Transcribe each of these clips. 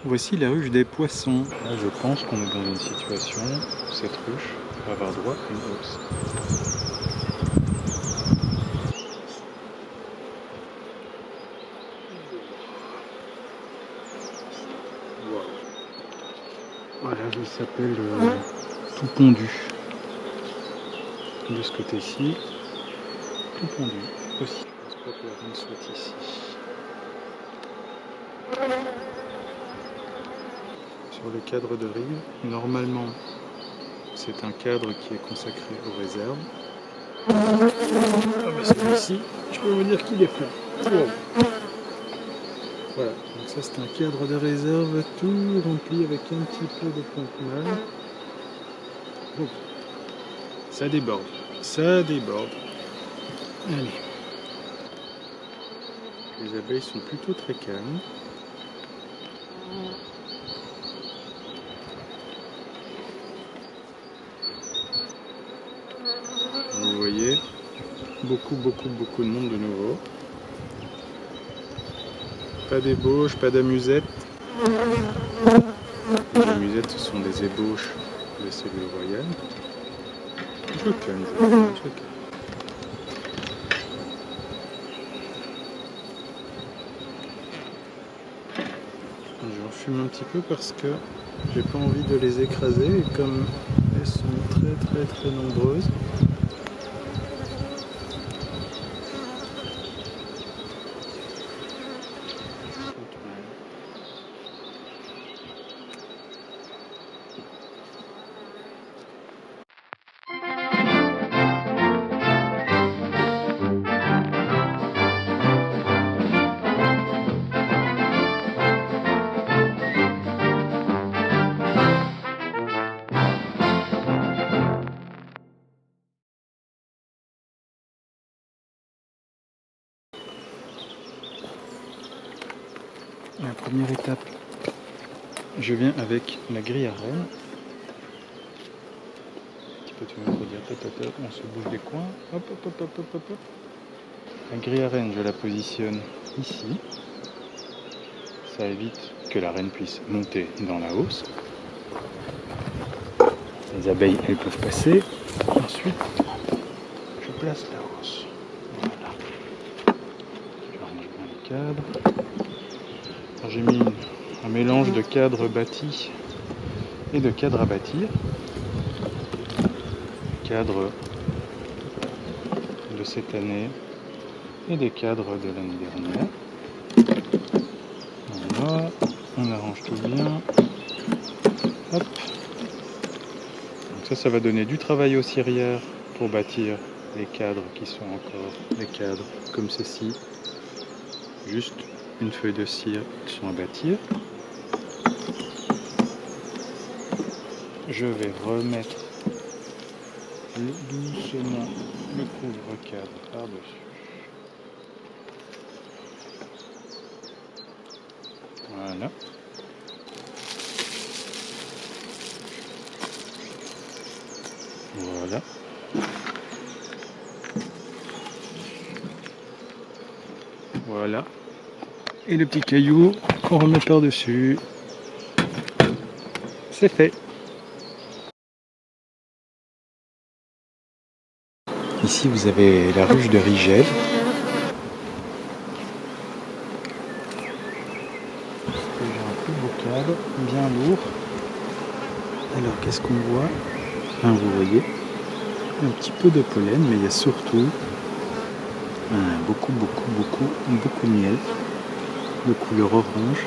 Voici la ruche des poissons. Là, je pense qu'on est dans une situation où cette ruche va avoir droit à une hausse. Voilà, ça s'appelle tout pondu. De ce côté-ci, tout pondu aussi. Je pense pas que la reine soit ici. Sur le cadre de rive, normalement, c'est un cadre qui est consacré aux réserves. Ah mais celui-ci, je peux vous dire qu'il est plein. Wow. Voilà, donc ça c'est un cadre de réserve tout rempli avec un petit peu de pointe-malle. Bon, ça déborde, ça déborde. Allez. Les abeilles sont plutôt très calmes. Vous voyez, beaucoup de monde de nouveau. Pas d'ébauche, pas d'amusette. Les amusettes, ce sont des ébauches de cellules royales. Je calme, je calme. J'en fume un petit peu parce que j'ai pas envie de les écraser et comme elles sont très nombreuses. La première étape, je viens avec la grille à reine. Un petit peu tu vas dire tata, on se bouge des coins. Hop. La grille à reine, je la positionne ici. Ça évite que la reine puisse monter dans la hausse. Les abeilles, elles peuvent passer. Ensuite, je place la hausse. Voilà. Je range bien les cadres. Alors, j'ai mis un mélange de cadres bâtis et de cadres à bâtir. Des cadres de cette année et des cadres de l'année dernière. Voilà, on arrange tout bien. Hop. Donc ça va donner du travail aux cirières pour bâtir les cadres qui sont encore des cadres comme ceci. Juste une feuille de cire qui sont à bâtir. Je vais remettre doucement le couvre-cadre par-dessus. Voilà. Voilà. Voilà. Et le petit caillou qu'on remet par-dessus. C'est fait. Ici vous avez la ruche de Rigel. J'ai un plus beau cadre, bien lourd. Alors qu'est-ce qu'on voit? Vous voyez un petit peu de pollen, mais il y a surtout beaucoup de miel de couleur orange.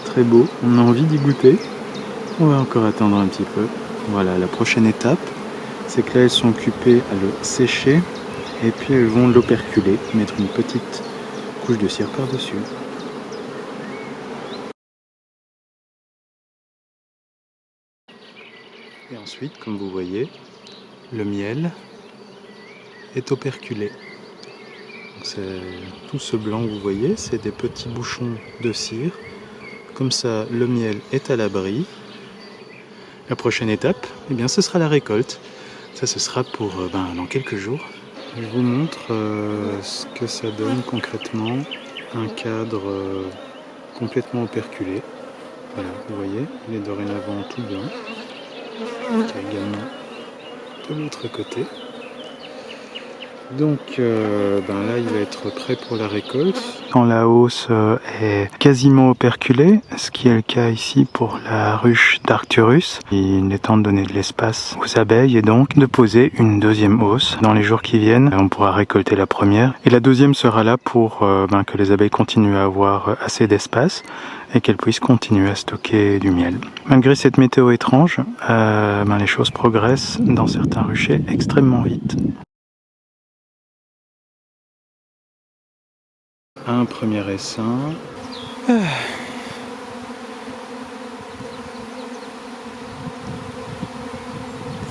Très beau, on a envie d'y goûter. On va encore attendre un petit peu. Voilà, la prochaine étape, c'est que là elles sont occupées à le sécher et puis elles vont l'operculer, mettre une petite couche de cire par-dessus. Et ensuite, comme vous voyez, le miel est operculé. Tout ce blanc que vous voyez, c'est des petits bouchons de cire. Comme ça, le miel est à l'abri. La prochaine étape, eh bien, ce sera la récolte. Ça, ce sera pour dans quelques jours. Je vous montre ce que ça donne concrètement. Un cadre complètement operculé. Voilà, vous voyez, il est dorénavant tout blanc. Il y a également de l'autre côté. Donc là il va être prêt pour la récolte. Quand la hausse est quasiment operculée, ce qui est le cas ici pour la ruche d'Arcturus, il est temps de donner de l'espace aux abeilles et donc de poser une deuxième hausse. Dans les jours qui viennent, on pourra récolter la première et la deuxième sera là pour que les abeilles continuent à avoir assez d'espace et qu'elles puissent continuer à stocker du miel. Malgré cette météo étrange, les choses progressent dans certains ruchers extrêmement vite. Un premier essaim.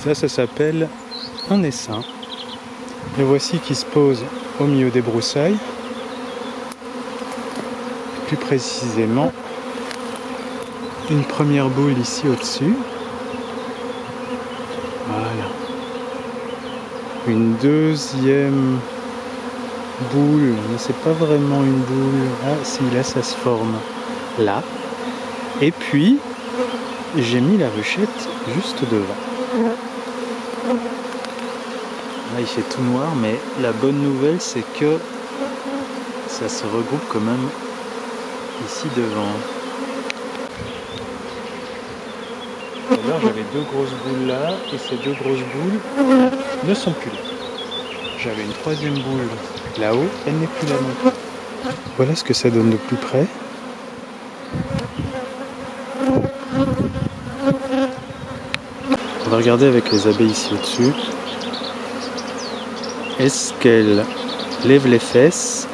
Ça s'appelle un essaim. Le voici qui se pose au milieu des broussailles. Plus précisément, une première boule ici au-dessus. Voilà. Une deuxième boule, mais c'est pas vraiment une boule. Ah si, là ça se forme là. Et puis j'ai mis la ruchette juste devant. Là il fait tout noir, mais la bonne nouvelle c'est que ça se regroupe quand même ici devant. Alors j'avais deux grosses boules là, et ces deux grosses boules ne sont plus là. J'avais une troisième boule là-haut, elle n'est plus là non plus. Voilà ce que ça donne de plus près. On va regarder avec les abeilles ici au-dessus. Est-ce qu'elles lèvent les fesses?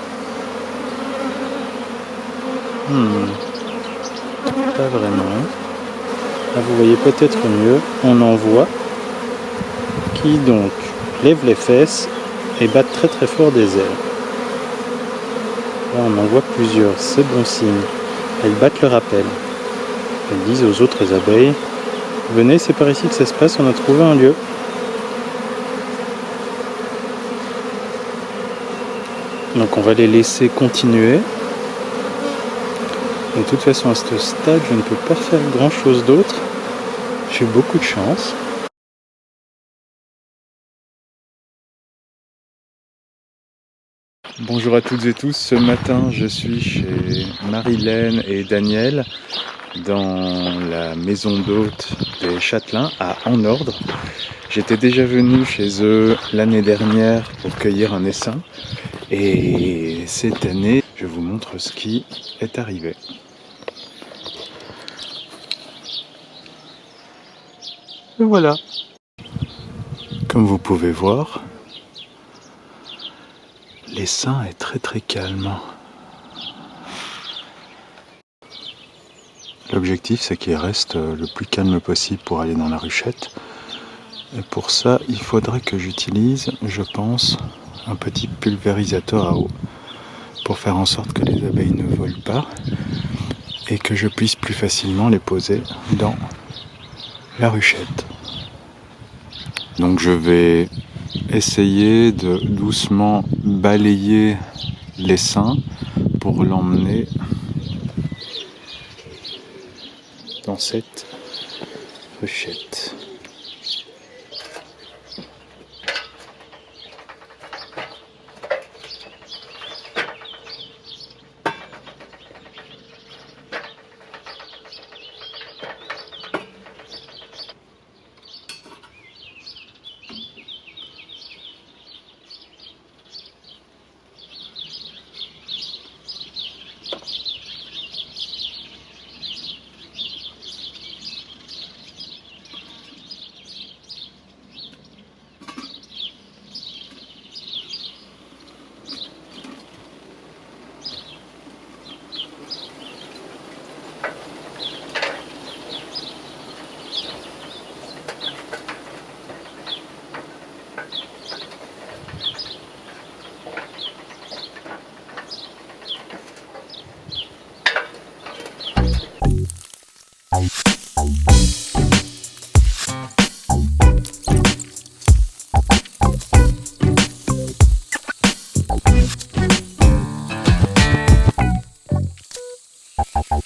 Pas vraiment. Là vous voyez peut-être mieux. On en voit qui donc lèvent les fesses et battent très très fort des ailes. Là on en voit plusieurs, c'est bon signe. Elles battent le rappel. Elles disent aux autres abeilles: venez, c'est par ici que ça se passe, on a trouvé un lieu. Donc on va les laisser continuer. De toute façon à ce stade je ne peux pas faire grand chose d'autre. J'ai eu beaucoup de chance. Bonjour à toutes et tous, ce matin je suis chez Marilène et Daniel dans la maison d'hôte des Châtelains à En-Ordre. J'étais déjà venu chez eux l'année dernière pour cueillir un essaim et cette année je vous montre ce qui est arrivé. Et voilà. Comme vous pouvez voir, l'essaim est très très calme. L'objectif c'est qu'il reste le plus calme possible pour aller dans la ruchette. Et pour ça, il faudrait que j'utilise, je pense, un petit pulvérisateur à eau pour faire en sorte que les abeilles ne volent pas et que je puisse plus facilement les poser dans la ruchette. Donc je vais essayer de doucement balayer l'essaim pour l'emmener dans cette ruchette.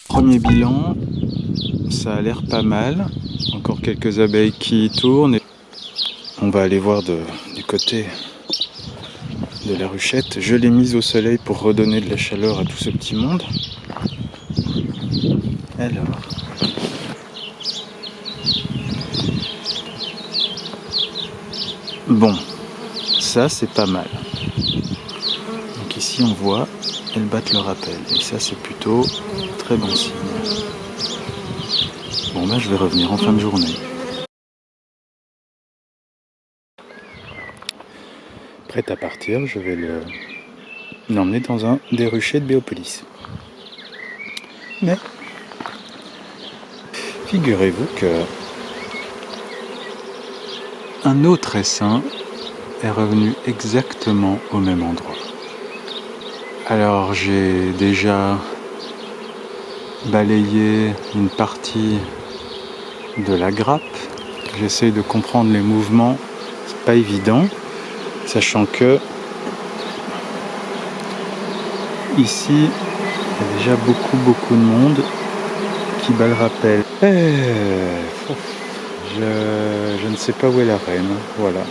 Premier bilan, ça a l'air pas mal. Encore quelques abeilles qui tournent. On va aller voir du côté de la ruchette. Je l'ai mise au soleil pour redonner de la chaleur à tout ce petit monde. Alors. Bon, ça c'est pas mal. Donc ici on voit, elles battent leur appel. Et ça c'est plutôt très bon signe. Bon ben je vais revenir en fin de journée. Prêt à partir, je vais l'emmener dans un des ruchers de Béopolis. Mais figurez-vous que un autre essaim est revenu exactement au même endroit. Alors j'ai déjà balayé une partie de la grappe. J'essaie de comprendre les mouvements, c'est pas évident, sachant que ici il y a déjà beaucoup de monde qui bat le rappel. Je ne sais pas où est la reine, voilà.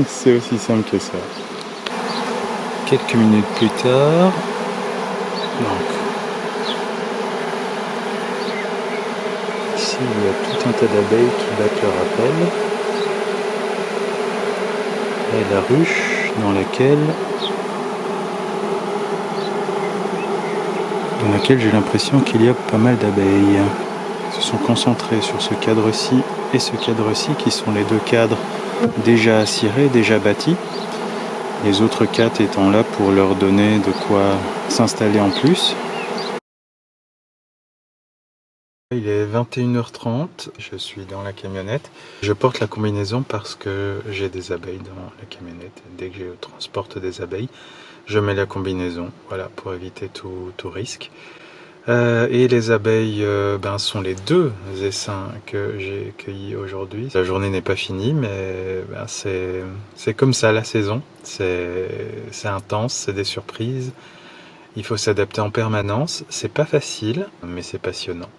C'est aussi simple que ça. Quelques minutes plus tard, donc ici il y a tout un tas d'abeilles qui battent leur appel. Et la ruche dans laquelle j'ai l'impression qu'il y a pas mal d'abeilles. Elles se sont concentrées sur ce cadre-ci et ce cadre-ci qui sont les deux cadres déjà cirés, déjà bâtis. Les autres 4 étant là pour leur donner de quoi s'installer en plus. Il est 21h30, je suis dans la camionnette. Je porte la combinaison parce que j'ai des abeilles dans la camionnette. Dès que je transporte des abeilles, je mets la combinaison, voilà, pour éviter tout risque. Et les abeilles sont les 2 essaims que j'ai cueillis aujourd'hui. La journée n'est pas finie, mais c'est comme ça la saison. C'est intense, c'est des surprises. Il faut s'adapter en permanence. C'est pas facile, mais c'est passionnant.